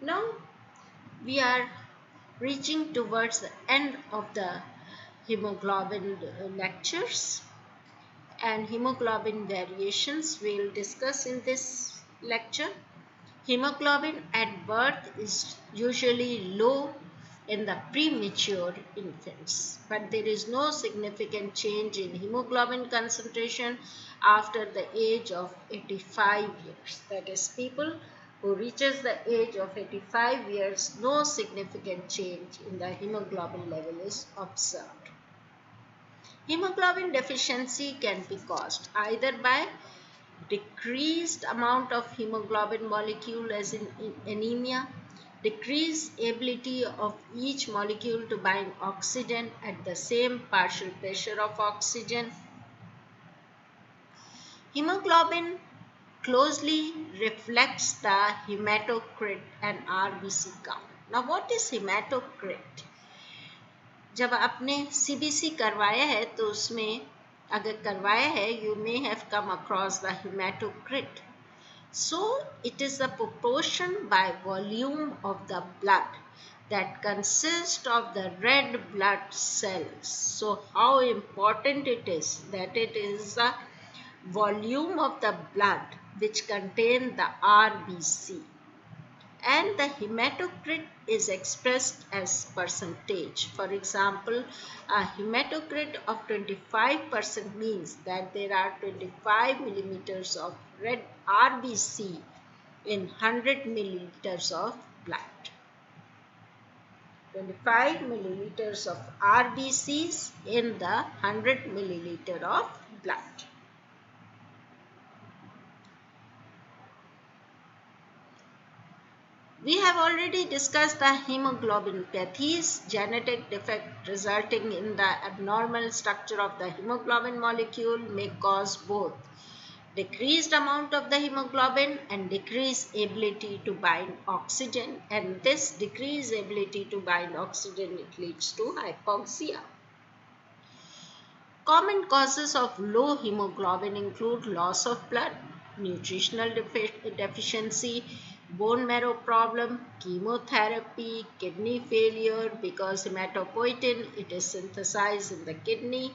Now we are reaching towards the end of the hemoglobin lectures, and hemoglobin variations we'll discuss in this lecture. Hemoglobin at birth is usually low in the premature infants, but there is no significant change in hemoglobin concentration after the age of 85 years. That is, people who reaches the age of 85 years, no significant change in the hemoglobin level is observed. Hemoglobin deficiency can be caused either by decreased amount of hemoglobin molecule as in anemia, decreased ability of each molecule to bind oxygen at the same partial pressure of oxygen. Hemoglobin closely reflects the hematocrit and RBC count. Now what is hematocrit? जब आपने CBC करवाया है तो उसमें अगर करवाया है you may have come across the hematocrit. So it is the proportion by volume of the blood that consists of the red blood cells. So how important it is that it is the volume of the blood which contain the RBC, and the hematocrit is expressed as percentage. For example, a hematocrit of 25% means that there are 25 millimeters of red RBC in 100 milliliters of blood. 25 milliliters of RBCs in the 100 milliliter of blood. We have already discussed the hemoglobinopathies, genetic defect resulting in the abnormal structure of the hemoglobin molecule may cause both decreased amount of the hemoglobin and decreased ability to bind oxygen, and this decreased ability to bind oxygen it leads to hypoxia. Common causes of low hemoglobin include loss of blood, nutritional deficiency, bone marrow problem, chemotherapy, kidney failure because hematopoietin it is synthesized in the kidney,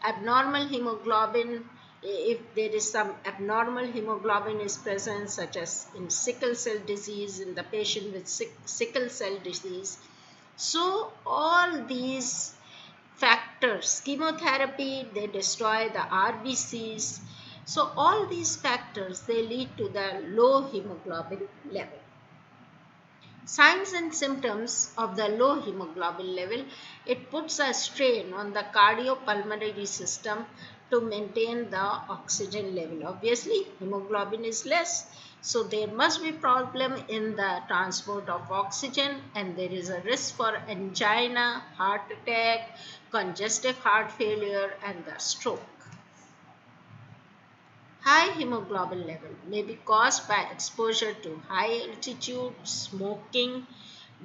abnormal hemoglobin, if there is some abnormal hemoglobin is present such as in sickle cell disease in the patient with sickle cell disease. So all these factors, chemotherapy, they destroy the RBCs. So all these factors, they lead to the low hemoglobin level. Signs and symptoms of the low hemoglobin level, it puts a strain on the cardiopulmonary system to maintain the oxygen level. Obviously, hemoglobin is less, so there must be problem in the transport of oxygen, and there is a risk for angina, heart attack, congestive heart failure, and the stroke. High hemoglobin level may be caused by exposure to high altitude, smoking,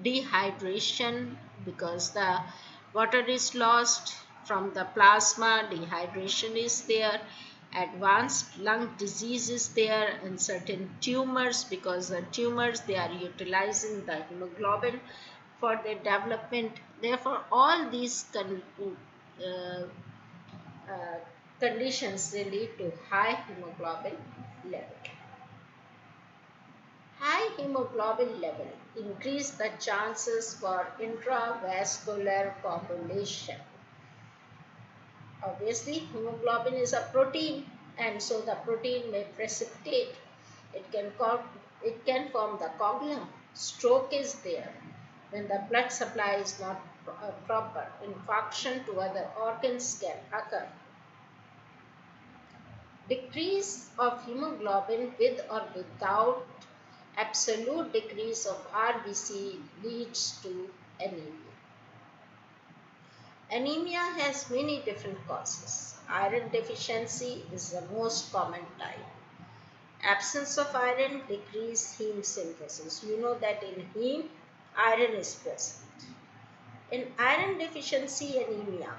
dehydration because the water is lost from the plasma, dehydration is there, advanced lung disease is there, and certain tumors because the tumors they are utilizing the hemoglobin for their development. Therefore, all these uh, uh, conditions they lead to high hemoglobin level. High hemoglobin level increase the chances for intravascular coagulation. Obviously, hemoglobin is a protein, and so the protein may precipitate. It can form the coagulum. Stroke is there when the blood supply is not proper. Infarction to other organs can occur. Decrease of hemoglobin with or without absolute decrease of RBC leads to anemia. Anemia has many different causes. Iron deficiency is the most common type. Absence of iron decreases heme synthesis. You know that in heme, iron is present. In iron deficiency anemia,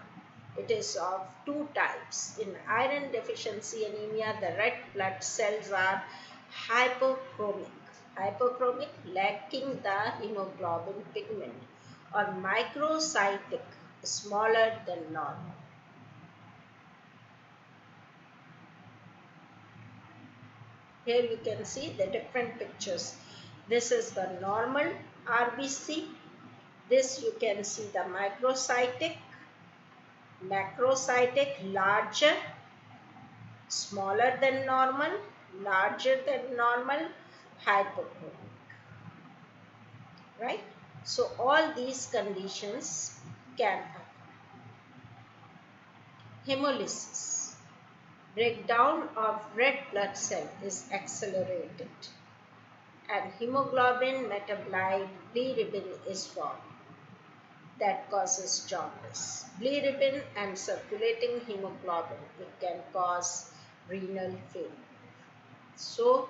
it is of two types. In iron deficiency anemia, the red blood cells are hypochromic. hypochromic, lacking the hemoglobin pigment, or microcytic, smaller than normal. Here you can see the different pictures. This is the normal RBC. This you can see the microcytic, macrocytic, larger, smaller than normal, larger than normal, hypochromic, right? So all these conditions can happen. Hemolysis. Breakdown of red blood cell is accelerated and hemoglobin metabolite bilirubin is formed that causes jaundice. Bilirubin and circulating hemoglobin, it can cause renal failure. So,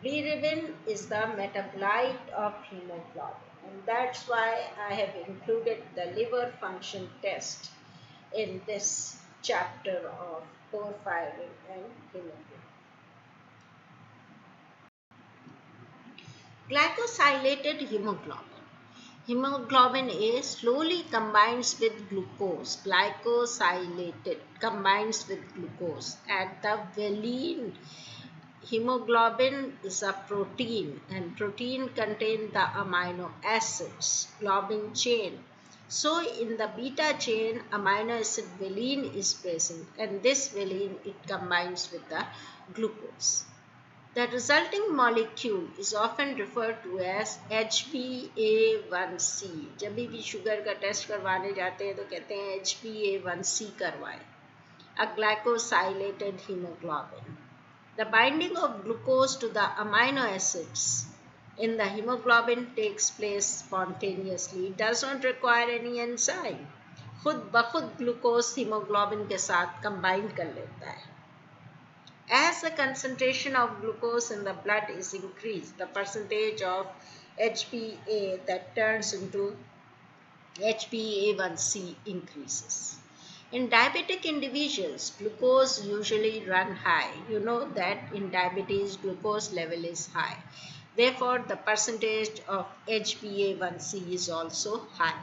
bilirubin is the metabolite of hemoglobin, and that's why I have included the liver function test in this chapter of porphyrin and hemoglobin. Glycosylated hemoglobin. Hemoglobin A slowly combines with glucose, glycosylated combines with glucose at the valine. Hemoglobin is a protein and protein contains the amino acids, globin chain. So in the beta chain, amino acid valine is present and this valine it combines with the glucose. The resulting molecule is often referred to as HbA1c. जब भी sugar का test करवाने जाते हैं तो कहते हैं HbA1c करवाएं. A glycosylated hemoglobin. The binding of glucose to the amino acids in the hemoglobin takes place spontaneously. It does not require any enzyme. खुद बखुद ग्लूकोज हीमोग्लोबिन के साथ कंबाइन कर लेता है. As the concentration of glucose in the blood is increased, the percentage of HbA that turns into HbA1c increases. In diabetic individuals, glucose usually run high. You know that in diabetes, glucose level is high. Therefore, the percentage of HbA1c is also high.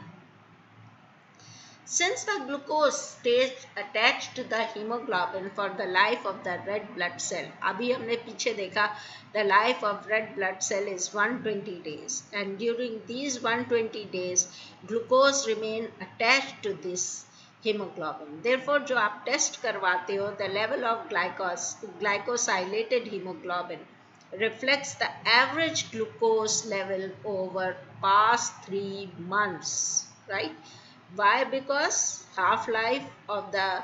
Since the glucose stays attached to the hemoglobin for the life of the red blood cell, अभी हमने पीछे देखा the life of red blood cell is 120 days and during these 120 days glucose remain attached to this hemoglobin. Therefore जो आप test करवाते हो the level of glycosylated hemoglobin reflects the average glucose level over past 3 months, right? Why? Because half-life of the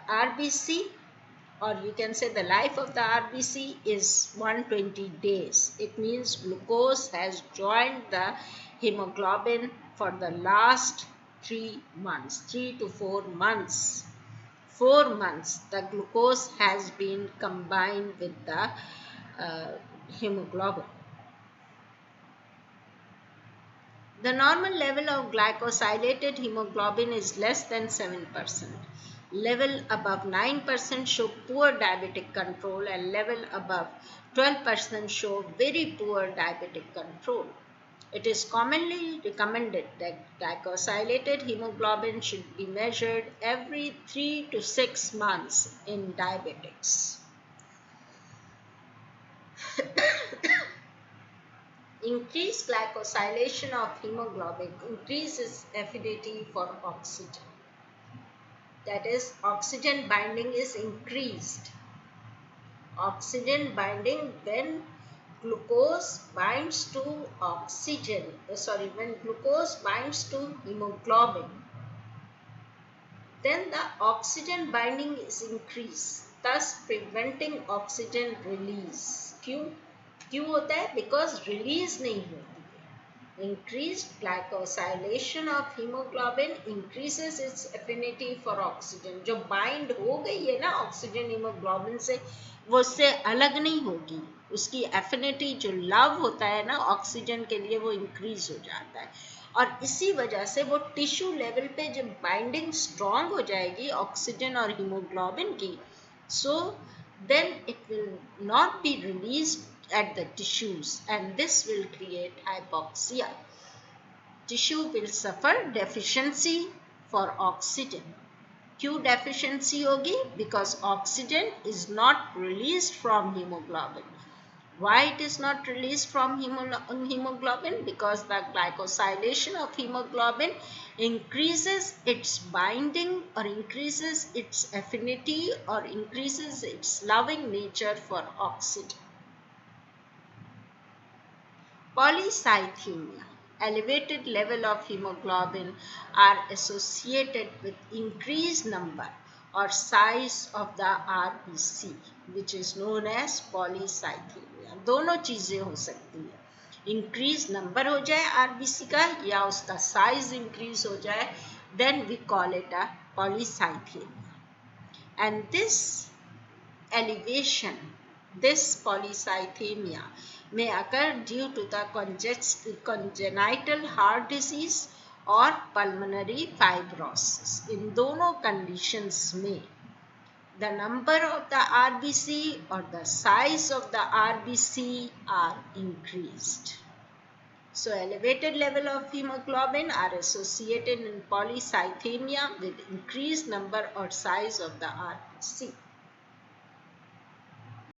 RBC, or you can say the life of the RBC is 120 days. It means glucose has joined the hemoglobin for the last 3 months, 3 to 4 months. 4 months the glucose has been combined with the hemoglobin. The normal level of glycosylated hemoglobin is less than 7%. Level above 9% show poor diabetic control and level above 12% show very poor diabetic control. It is commonly recommended that glycosylated hemoglobin should be measured every 3 to 6 months in diabetics. Increased glycosylation of hemoglobin increases affinity for oxygen. That is, oxygen binding is increased. Oxygen binding when glucose binds to when glucose binds to hemoglobin, then the oxygen binding is increased, thus preventing oxygen release. क्यों होता है? Because release नहीं होती है. Increased glycosylation of hemoglobin increases its affinity for oxygen. जो bind हो गई है ना oxygen hemoglobin से, वो उससे अलग नहीं होगी. उसकी affinity जो love होता है ना oxygen के लिए, वो increase हो जाता है. और इसी वजह से वो टिश्यू लेवल पे जब बाइंडिंग स्ट्रॉन्ग हो जाएगी ऑक्सीजन और हीमोग्लोबिन की, so then it will not be released at the tissues, and this will create hypoxia. Tissue will suffer deficiency for oxygen. क्यों deficiency होगी? Because oxygen is not released from hemoglobin. Why it is not released from hemoglobin? Because the glycosylation of hemoglobin increases its binding or increases its affinity or increases its loving nature for oxygen. Polycythemia, elevated level of hemoglobin, are associated with increased number or size of the RBC, which is known as polycythemia. दोनों चीजें हो सकती है, increase number हो जाए RBC का या उसका size increase हो जाए, then we call it a polycythemia. And elevation, this polycythemia may occur due to the congenital heart disease or pulmonary fibrosis. In दोनों conditions में the number of the RBC or the size of the RBC are increased. So elevated level of hemoglobin are associated in polycythemia with increased number or size of the RBC.